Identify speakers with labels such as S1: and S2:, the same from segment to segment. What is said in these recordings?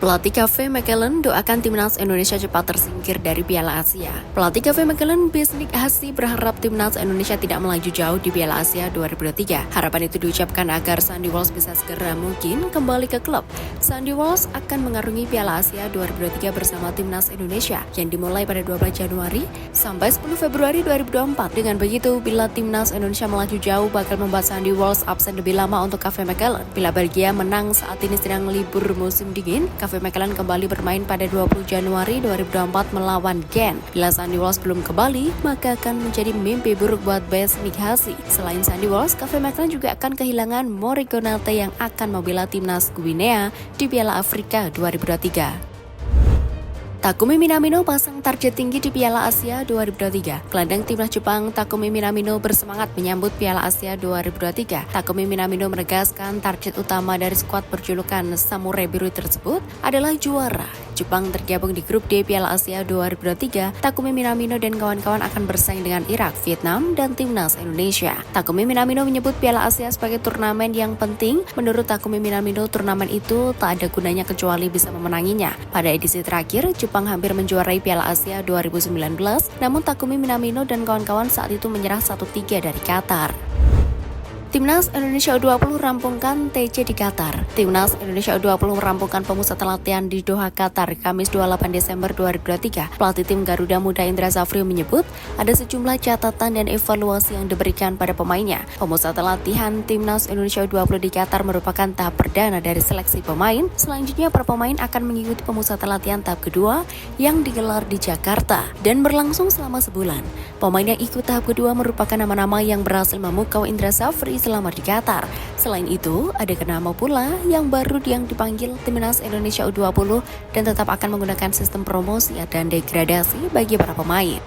S1: Pelatih KV Mechelen doakan timnas Indonesia cepat tersingkir dari Piala Asia. Pelatih KV Mechelen Besnik Hasi berharap timnas Indonesia tidak melaju jauh di Piala Asia 2023. Harapan itu diucapkan agar Sandy Walsh bisa segera mungkin kembali ke klub. Sandy Walsh akan mengarungi Piala Asia 2023 bersama timnas Indonesia yang dimulai pada 12 Januari sampai 10 Februari 2024. Dengan begitu, bila timnas Indonesia melaju jauh bakal membuat Sandy Walsh absen lebih lama untuk KV Mechelen. Bila Belgia menang saat ini sedang libur musim dingin, KV Mechelen kembali bermain pada 20 Januari 2024 melawan Genk. Bila Sandy Walsh belum kembali, maka akan menjadi mimpi buruk buat Besnik Hasi. Selain Sandy Walsh, KV Mechelen juga akan kehilangan Mori Konate yang akan membela timnas Guinea di Piala Afrika 2023. Takumi Minamino pasang target tinggi di Piala Asia 2023. Gelandang timnas Jepang Takumi Minamino bersemangat menyambut Piala Asia 2023. Takumi Minamino menegaskan target utama dari skuad berjulukan Samurai Biru tersebut adalah juara. Jepang tergabung di grup D Piala Asia 2023. Takumi Minamino dan kawan-kawan akan bersaing dengan Irak, Vietnam, dan timnas Indonesia. Takumi Minamino menyebut Piala Asia sebagai turnamen yang penting. Menurut Takumi Minamino, turnamen itu tak ada gunanya kecuali bisa memenanginya. Pada edisi terakhir, Jepang hampir menjuarai Piala Asia 2019, namun Takumi Minamino dan kawan-kawan saat itu menyerah 1-3 dari Qatar. Timnas Indonesia U20 rampungkan TC di Qatar. Timnas Indonesia U20 merampungkan pemusatan latihan di Doha, Qatar, Kamis 28 Desember 2023. Pelatih tim Garuda Muda Indra Safri menyebut ada sejumlah catatan dan evaluasi yang diberikan pada pemainnya. Pemusatan latihan Timnas Indonesia U20 di Qatar merupakan tahap perdana dari seleksi pemain. Selanjutnya, para pemain akan mengikuti pemusatan latihan tahap kedua yang digelar di Jakarta dan berlangsung selama sebulan. Pemain yang ikut tahap kedua merupakan nama-nama yang berhasil memukau Indra Safri selama di Qatar. Selain itu, ada nama pula yang baru yang dipanggil Timnas Indonesia U20 dan tetap akan menggunakan sistem promosi dan degradasi bagi para pemain.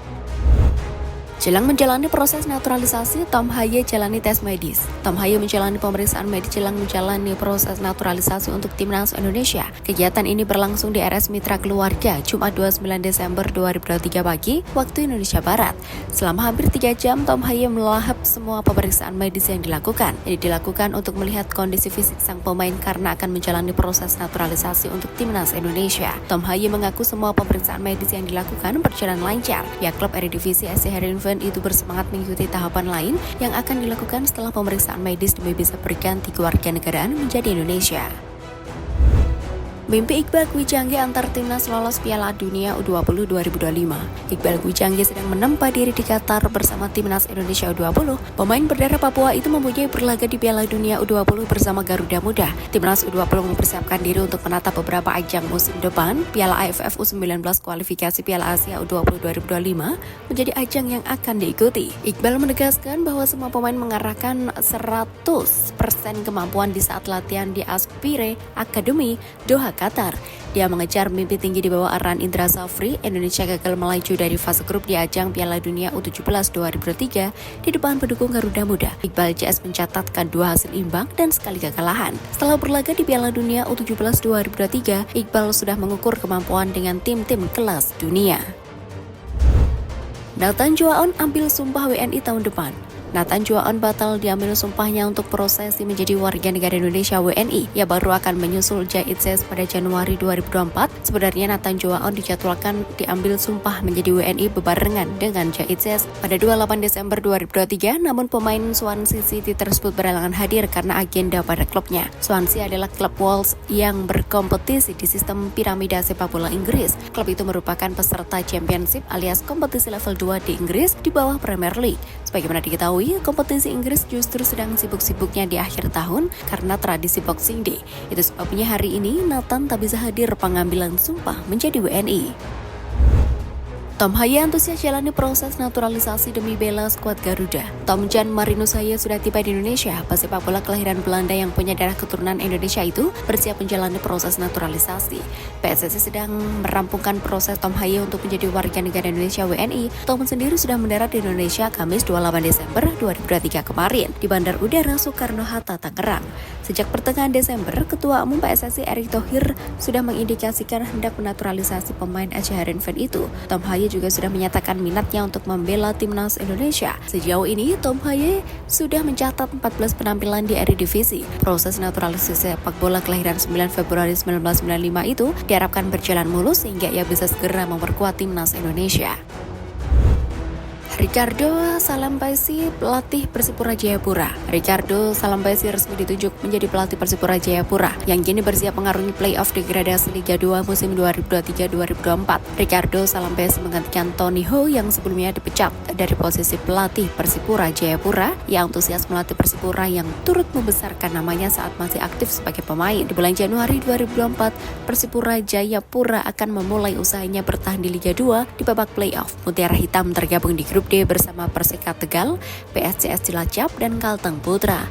S1: Jelang menjalani proses naturalisasi, Tom Haye jalani tes medis. Tom Haye menjalani pemeriksaan medis jelang menjalani proses naturalisasi untuk Timnas Indonesia. Kegiatan ini berlangsung di RS Mitra Keluarga, Jumat 29 Desember 2023 pagi, waktu Indonesia Barat. Selama hampir 3 jam, Tom Haye melahap semua pemeriksaan medis yang dilakukan. Ini dilakukan untuk melihat kondisi fisik sang pemain karena akan menjalani proses naturalisasi untuk Timnas Indonesia. Tom Haye mengaku semua pemeriksaan medis yang dilakukan berjalan lancar. Pihak klub Eredivisie SC Heerenveen itu bersemangat mengikuti tahapan lain yang akan dilakukan setelah pemeriksaan medis demi bisa berganti kewarganegaraan menjadi Indonesia. Mimpi Iqbal Kwijangge antar timnas lolos Piala Dunia U20 2025. Iqbal Kwijangge sedang menempa diri di Qatar bersama timnas Indonesia U20. Pemain berdarah Papua itu mempunyai berlaga di Piala Dunia U20 bersama Garuda Muda. Timnas U20 mempersiapkan diri untuk menatap beberapa ajang musim depan. Piala AFF U19 kualifikasi Piala Asia U20 2025 menjadi ajang yang akan diikuti. Iqbal menegaskan bahwa semua pemain mengarahkan 100% kemampuan di saat latihan di Aspire Academy Doha, Qatar. Dia mengejar mimpi tinggi di bawah arahan Indra Safri. Indonesia gagal melaju dari fase grup di ajang Piala Dunia U17 2023 di depan pendukung Garuda Muda. Iqbal CS mencatatkan 2 hasil imbang dan sekali kekalahan. Setelah berlaga di Piala Dunia U17 2023, Iqbal sudah mengukur kemampuan dengan tim-tim kelas dunia. Nathan Juaon ambil sumpah WNI tahun depan. Nathan Juaon batal diambil sumpahnya untuk prosesi menjadi warga negara Indonesia WNI. Ia baru akan menyusul Jahit Ses pada Januari 2024. Sebenarnya Nathan Juaon dijadwalkan diambil sumpah menjadi WNI bebarengan dengan Jahit Ses pada 28 Desember 2023, namun pemain Swansea City tersebut berhalangan hadir karena agenda pada klubnya. Swansea adalah klub Wolves yang berkompetisi di sistem piramida sepak bola Inggris. Klub itu merupakan peserta Championship alias kompetisi level 2 di Inggris di bawah Premier League. Sebagaimana diketahui, kompetisi Inggris justru sedang sibuk-sibuknya di akhir tahun karena tradisi Boxing Day. Itu sebabnya hari ini Nathan tak bisa hadir pengambilan sumpah menjadi WNI. Tom Haye antusias jalani proses naturalisasi demi bela skuad Garuda. Tom Jan Marinus Haye sudah tiba di Indonesia. Pesepak bola kelahiran Belanda yang punya darah keturunan Indonesia itu bersiap menjalani proses naturalisasi. PSSI sedang merampungkan proses Tom Haye untuk menjadi warga negara Indonesia WNI. Tom sendiri sudah mendarat di Indonesia Kamis 28 Desember 2023 kemarin di Bandar Udara Soekarno-Hatta, Tangerang. Sejak pertengahan Desember, Ketua Umum PSSI Erick Thohir sudah mengindikasikan hendak menaturalisasi pemain Aceh Harenveen itu. Tom Haye juga sudah menyatakan minatnya untuk membela timnas Indonesia. Sejauh ini, Tom Haye sudah mencatat 14 penampilan di Eredivisie. Proses naturalisasi sepak bola kelahiran 9 Februari 1995 itu diharapkan berjalan mulus sehingga ia bisa segera memperkuat timnas Indonesia. Ricardo Salampesi pelatih Persipura Jayapura. Ricardo Salampesi resmi ditunjuk menjadi pelatih Persipura Jayapura yang kini bersiap mengarungi play-off degradasi Liga 2 musim 2023-2024. Ricardo Salampesi menggantikan Tony Ho yang sebelumnya dipecat dari posisi pelatih Persipura Jayapura yang antusias melatih Persipura yang turut membesarkan namanya saat masih aktif sebagai pemain. Di bulan Januari 2024, Persipura Jayapura akan memulai usahanya bertahan di Liga 2 di babak play-off. Mutiara Hitam tergabung di grup D bersama Perseka Tegal, PSCS Cilacap, dan Kalteng Putra.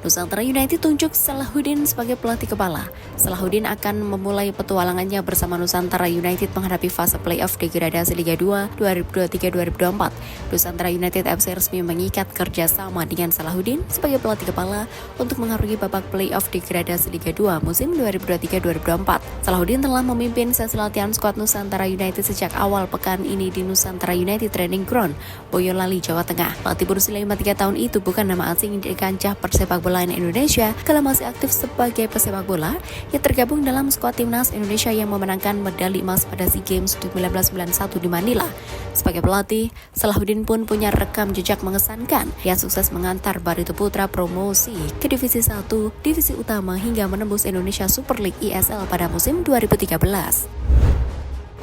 S1: Nusantara United tunjuk Salahuddin sebagai pelatih kepala. Salahuddin akan memulai petualangannya bersama Nusantara United menghadapi fase play-off degradasi Liga 2 2023-2024. Nusantara United FC resmi mengikat kerjasama dengan Salahuddin sebagai pelatih kepala untuk mengarungi babak play-off degradasi Liga 2 musim 2023-2024. Salahuddin telah memimpin sesi latihan skuad Nusantara United sejak awal pekan ini di Nusantara United Training Ground, Boyolali, Jawa Tengah. Pelatih berusia 53 tahun itu bukan nama asing di kancah persepak bola Indonesia kala masih aktif sebagai pesepak bola yang tergabung dalam skuad timnas Indonesia yang memenangkan medali emas pada SEA Games 1991 di Manila. Sebagai pelatih, Salahuddin pun punya rekam jejak mengesankan. Ia sukses mengantar Barito Putra promosi ke Divisi 1, Divisi Utama hingga menembus Indonesia Super League ISL pada musim 2013.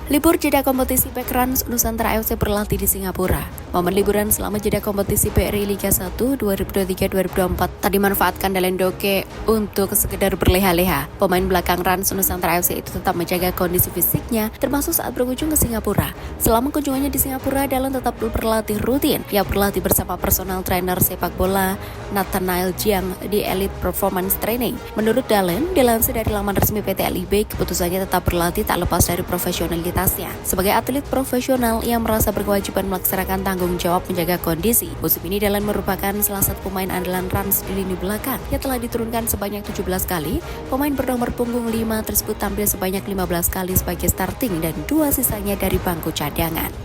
S1: Libur jeda kompetisi Pekrans Nusantara FC berlatih di Singapura. Momen liburan selama jeda kompetisi BRI Liga 1 2023-2024 tadi manfaatkan Dalen Doke untuk sekedar berleha-leha. Pemain belakang Rans Nusantara FC itu tetap menjaga kondisi fisiknya termasuk saat berkunjung ke Singapura. Selama kunjungannya di Singapura, Dalen tetap berlatih rutin. Ia berlatih bersama personal trainer sepak bola Nathanael Jiang di Elite Performance Training. Menurut Dalen, dilansir dari laman resmi PT LIB, keputusannya tetap berlatih tak lepas dari profesionalitas. Sebagai atlet profesional yang merasa berkewajiban melaksanakan tanggung jawab menjaga kondisi. Musim ini Dalen merupakan salah satu pemain andalan Rans di lini belakang yang telah diturunkan sebanyak 17 kali. Pemain bernomor punggung 5 tersebut tampil sebanyak 15 kali sebagai starting dan 2 sisanya dari bangku cadangan.